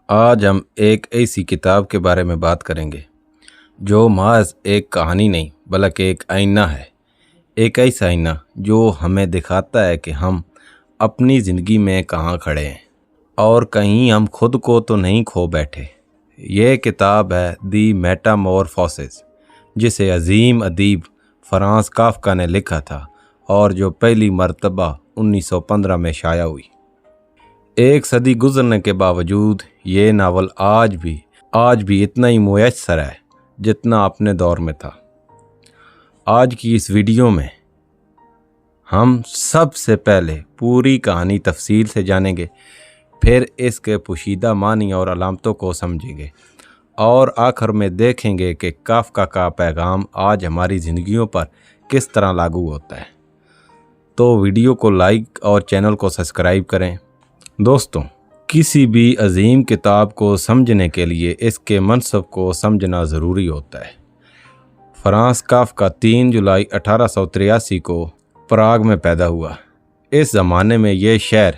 آج ہم ایک ایسی کتاب کے بارے میں بات کریں گے جو محض ایک کہانی نہیں بلکہ ایک آئینہ ہے۔ ایک ایسا آئینہ جو ہمیں دکھاتا ہے کہ ہم اپنی زندگی میں کہاں کھڑے ہیں اور کہیں ہم خود کو تو نہیں کھو بیٹھے۔ یہ کتاب ہے دی میٹامورفوسس، جسے عظیم ادیب فرانس کافکا نے لکھا تھا اور جو پہلی مرتبہ 1915 میں شائع ہوئی۔ ایک صدی گزرنے کے باوجود یہ ناول آج بھی اتنا ہی میسر ہے جتنا اپنے دور میں تھا۔ آج کی اس ویڈیو میں ہم سب سے پہلے پوری کہانی تفصیل سے جانیں گے، پھر اس کے پوشیدہ معنی اور علامتوں کو سمجھیں گے اور آخر میں دیکھیں گے کہ کافکا کا پیغام آج ہماری زندگیوں پر کس طرح لاگو ہوتا ہے۔ تو ویڈیو کو لائک اور چینل کو سبسکرائب کریں۔ دوستوں، کسی بھی عظیم کتاب کو سمجھنے کے لیے اس کے منصب کو سمجھنا ضروری ہوتا ہے۔ فرانس کافکا 3 جولائی 1883 کو پراگ میں پیدا ہوا۔ اس زمانے میں یہ شہر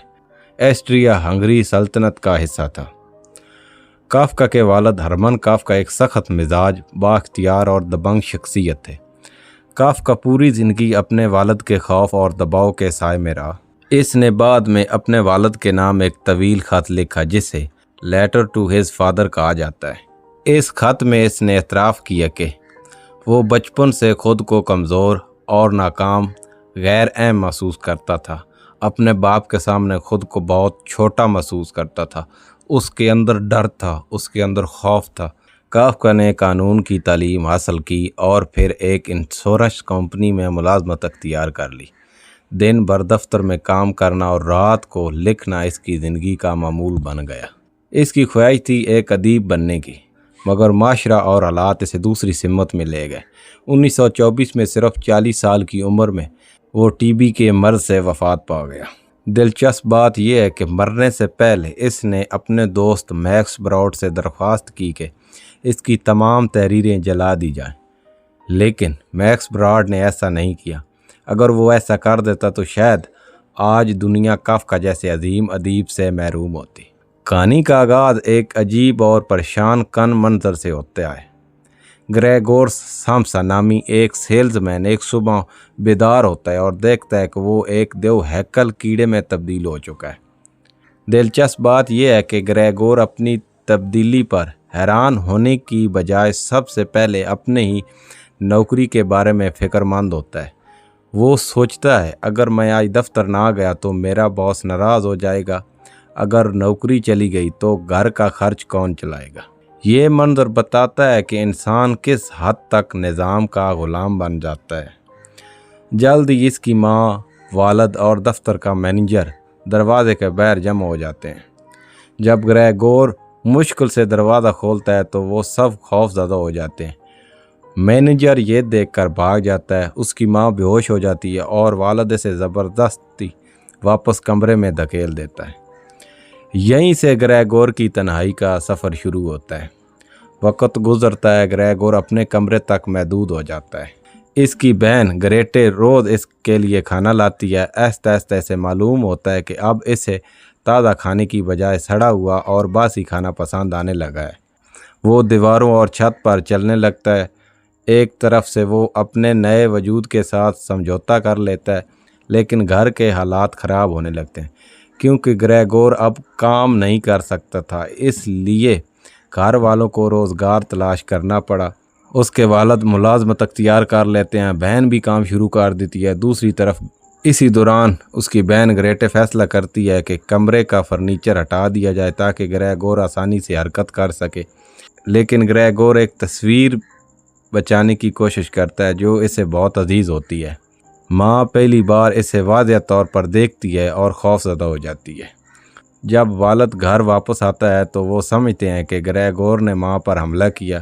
آسٹریا ہنگری سلطنت کا حصہ تھا۔ کافکا کے والد ہرمن کافکا ایک سخت مزاج، بااختیار اور دبنگ شخصیت تھے۔ کافکا پوری زندگی اپنے والد کے خوف اور دباؤ کے سائے میں رہا۔ اس نے بعد میں اپنے والد کے نام ایک طویل خط لکھا جسے لیٹر ٹو ہز فادر کہا جاتا ہے۔ اس خط میں اس نے اعتراف کیا کہ وہ بچپن سے خود کو کمزور اور ناکام، غیر اہم محسوس کرتا تھا۔ اپنے باپ کے سامنے خود کو بہت چھوٹا محسوس کرتا تھا۔ اس کے اندر ڈر تھا، اس کے اندر خوف تھا۔ کافکا نے قانون کی تعلیم حاصل کی اور پھر ایک انشورنس کمپنی میں ملازمت اختیار کر لی۔ دن بھر دفتر میں کام کرنا اور رات کو لکھنا اس کی زندگی کا معمول بن گیا۔ اس کی خواہش تھی ایک ادیب بننے کی، مگر معاشرہ اور حالات اسے دوسری سمت میں لے گئے۔ 1924 میں صرف 40 سال کی عمر میں وہ ٹی بی کے مرض سے وفات پا گیا۔ دلچسپ بات یہ ہے کہ مرنے سے پہلے اس نے اپنے دوست میکس براڈ سے درخواست کی کہ اس کی تمام تحریریں جلا دی جائیں، لیکن میکس براڈ نے ایسا نہیں کیا۔ اگر وہ ایسا کر دیتا تو شاید آج دنیا کافکا جیسے عظیم ادیب سے محروم ہوتی۔ کہانی کا آغاز ایک عجیب اور پریشان کن منظر سے ہوتا ہے۔ گریگور سامسا نامی ایک سیلز مین ایک صبح بیدار ہوتا ہے اور دیکھتا ہے کہ وہ ایک دیو ہیکل کیڑے میں تبدیل ہو چکا ہے۔ دلچسپ بات یہ ہے کہ گریگور اپنی تبدیلی پر حیران ہونے کی بجائے سب سے پہلے اپنے ہی نوکری کے بارے میں فکر مند ہوتا ہے۔ وہ سوچتا ہے اگر میں آج دفتر نہ گیا تو میرا باس ناراض ہو جائے گا، اگر نوکری چلی گئی تو گھر کا خرچ کون چلائے گا۔ یہ منظر بتاتا ہے کہ انسان کس حد تک نظام کا غلام بن جاتا ہے۔ جلد ہی اس کی ماں، والد اور دفتر کا مینیجر دروازے کے باہر جمع ہو جاتے ہیں۔ جب گریگور مشکل سے دروازہ کھولتا ہے تو وہ سب خوف زدہ ہو جاتے ہیں۔ مینیجر یہ دیکھ کر بھاگ جاتا ہے، اس کی ماں بے ہوش ہو جاتی ہے اور والد سے زبردستی واپس کمرے میں دھکیل دیتا ہے۔ یہیں سے گریگور کی تنہائی کا سفر شروع ہوتا ہے۔ وقت گزرتا ہے، گریگور اپنے کمرے تک محدود ہو جاتا ہے۔ اس کی بہن گریٹے روز اس کے لیے کھانا لاتی ہے۔ آہستہ آہستہ اسے معلوم ہوتا ہے کہ اب اسے تازہ کھانے کی بجائے سڑا ہوا اور باسی کھانا پسند آنے لگا ہے۔ وہ دیواروں اور چھت پر چلنے لگتا ہے۔ ایک طرف سے وہ اپنے نئے وجود کے ساتھ سمجھوتا کر لیتا ہے، لیکن گھر کے حالات خراب ہونے لگتے ہیں۔ کیونکہ گریگور اب کام نہیں کر سکتا تھا، اس لیے گھر والوں کو روزگار تلاش کرنا پڑا۔ اس کے والد ملازمت اختیار کر لیتے ہیں، بہن بھی کام شروع کر دیتی ہے۔ دوسری طرف اسی دوران اس کی بہن گریٹے فیصلہ کرتی ہے کہ کمرے کا فرنیچر ہٹا دیا جائے تاکہ گریگور آسانی سے حرکت کر سکے، لیکن گریگور ایک تصویر بچانے کی کوشش کرتا ہے جو اسے بہت عزیز ہوتی ہے۔ ماں پہلی بار اسے واضح طور پر دیکھتی ہے اور خوف زدہ ہو جاتی ہے۔ جب والد گھر واپس آتا ہے تو وہ سمجھتے ہیں کہ گریگور نے ماں پر حملہ کیا۔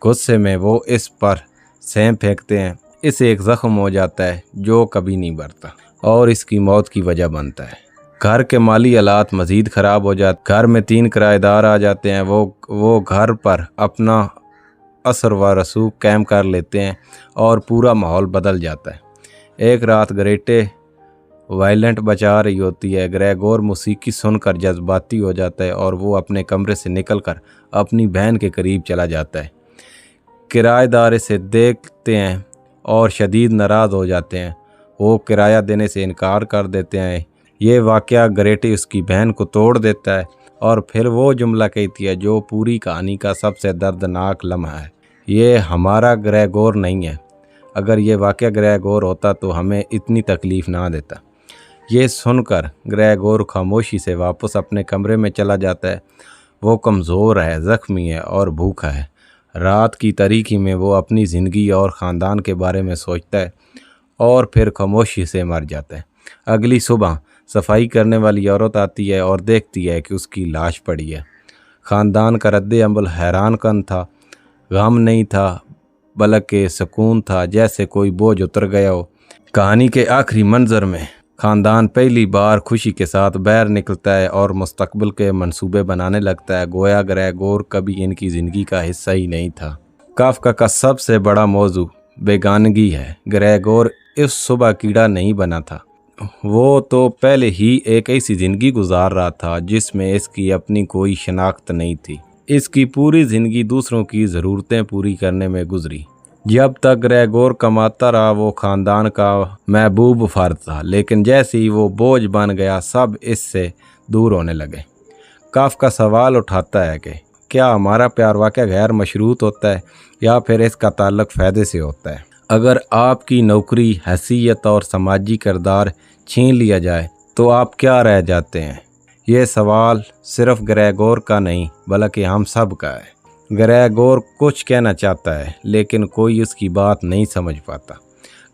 غصے میں وہ اس پر سیم پھینکتے ہیں۔ اسے ایک زخم ہو جاتا ہے جو کبھی نہیں بھرتا اور اس کی موت کی وجہ بنتا ہے۔ گھر کے مالی حالات مزید خراب ہو جاتے۔ گھر میں 3 کرایہ دار آ جاتے ہیں۔ وہ گھر پر اپنا اثر و رسوخ قائم کر لیتے ہیں اور پورا ماحول بدل جاتا ہے۔ ایک رات گریٹے وائلنٹ بچا رہی ہوتی ہے۔ گریگور موسیقی سن کر جذباتی ہو جاتا ہے اور وہ اپنے کمرے سے نکل کر اپنی بہن کے قریب چلا جاتا ہے۔ کرایہ دار اسے دیکھتے ہیں اور شدید ناراض ہو جاتے ہیں۔ وہ کرایہ دینے سے انکار کر دیتے ہیں۔ یہ واقعہ گریٹی اس کی بہن کو توڑ دیتا ہے اور پھر وہ جملہ کہتی ہے جو پوری کہانی کا سب سے دردناک لمحہ ہے، یہ ہمارا گریگور نہیں ہے۔ اگر یہ واقعہ گریگور ہوتا تو ہمیں اتنی تکلیف نہ دیتا۔ یہ سن کر گریگور خاموشی سے واپس اپنے کمرے میں چلا جاتا ہے۔ وہ کمزور ہے، زخمی ہے اور بھوکا ہے۔ رات کی تاریکی میں وہ اپنی زندگی اور خاندان کے بارے میں سوچتا ہے اور پھر خاموشی سے مر جاتا ہے۔ اگلی صبح صفائی کرنے والی عورت آتی ہے اور دیکھتی ہے کہ اس کی لاش پڑی ہے۔ خاندان کا رد عمل حیران کن تھا۔ غم نہیں تھا بلکہ سکون تھا، جیسے کوئی بوجھ اتر گیا ہو۔ کہانی کے آخری منظر میں خاندان پہلی بار خوشی کے ساتھ باہر نکلتا ہے اور مستقبل کے منصوبے بنانے لگتا ہے، گویا گریگور کبھی ان کی زندگی کا حصہ ہی نہیں تھا۔ کافکا کا سب سے بڑا موضوع بیگانگی ہے۔ گریگور اس صبح کیڑا نہیں بنا تھا، وہ تو پہلے ہی ایک ایسی زندگی گزار رہا تھا جس میں اس کی اپنی کوئی شناخت نہیں تھی۔ اس کی پوری زندگی دوسروں کی ضرورتیں پوری کرنے میں گزری۔ جب تک گریگور کماتا رہا وہ خاندان کا محبوب فرد تھا، لیکن جیسے ہی وہ بوجھ بن گیا سب اس سے دور ہونے لگے۔ کافکا سوال اٹھاتا ہے کہ کیا ہمارا پیار واقعہ غیر مشروط ہوتا ہے یا پھر اس کا تعلق فائدے سے ہوتا ہے؟ اگر آپ کی نوکری، حیثیت اور سماجی کردار چھین لیا جائے تو آپ کیا رہ جاتے ہیں؟ یہ سوال صرف گریگور کا نہیں بلکہ ہم سب کا ہے۔ گریگور کچھ کہنا چاہتا ہے لیکن کوئی اس کی بات نہیں سمجھ پاتا۔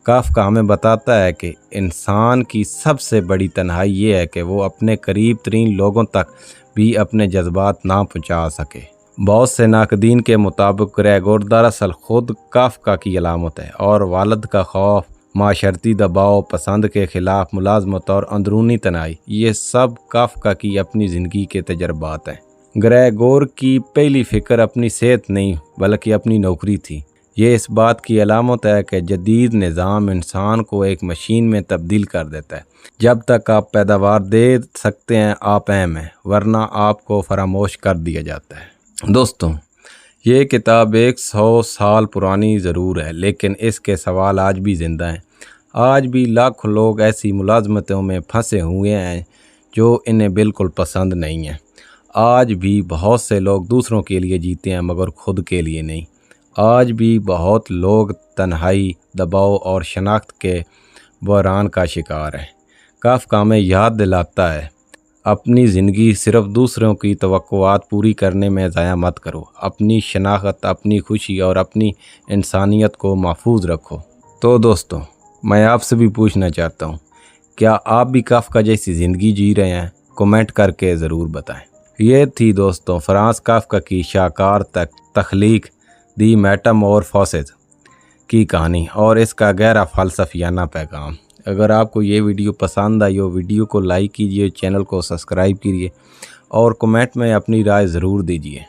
کافکا ہمیں بتاتا ہے کہ انسان کی سب سے بڑی تنہائی یہ ہے کہ وہ اپنے قریب ترین لوگوں تک بھی اپنے جذبات نہ پہنچا سکے۔ بہت سے ناقدین کے مطابق گریگور دراصل خود کافکا کی علامت ہے، اور والد کا خوف، معاشرتی دباؤ، پسند کے خلاف ملازمت اور اندرونی تنہائی، یہ سب کافکا کی اپنی زندگی کے تجربات ہیں۔ گریگور کی پہلی فکر اپنی صحت نہیں بلکہ اپنی نوکری تھی۔ یہ اس بات کی علامت ہے کہ جدید نظام انسان کو ایک مشین میں تبدیل کر دیتا ہے۔ جب تک آپ پیداوار دے سکتے ہیں آپ اہم ہیں، ورنہ آپ کو فراموش کر دیا جاتا ہے۔ دوستوں، یہ کتاب 100 سال پرانی ضرور ہے، لیکن اس کے سوال آج بھی زندہ ہیں۔ آج بھی لاکھوں لوگ ایسی ملازمتوں میں پھنسے ہوئے ہیں جو انہیں بالکل پسند نہیں ہیں۔ آج بھی بہت سے لوگ دوسروں کے لیے جیتے ہیں مگر خود کے لیے نہیں۔ آج بھی بہت لوگ تنہائی، دباؤ اور شناخت کے بحران کا شکار ہیں۔ کافکا ہمیں یاد دلاتا ہے، اپنی زندگی صرف دوسروں کی توقعات پوری کرنے میں ضائع مت کرو۔ اپنی شناخت، اپنی خوشی اور اپنی انسانیت کو محفوظ رکھو۔ تو دوستوں، میں آپ سے بھی پوچھنا چاہتا ہوں، کیا آپ بھی کافکا جیسی زندگی جی رہے ہیں؟ کمنٹ کر کے ضرور بتائیں۔ یہ تھی دوستوں فرانز کافکا کی شاہکار تخلیق دی میٹامورفوسز کی کہانی اور اس کا گہرا فلسفیانہ پیغام۔ اگر آپ کو یہ ویڈیو پسند آئی ہو، ویڈیو کو لائک کیجیے، چینل کو سبسکرائب کیجیے اور کمنٹ میں اپنی رائے ضرور دیجیے۔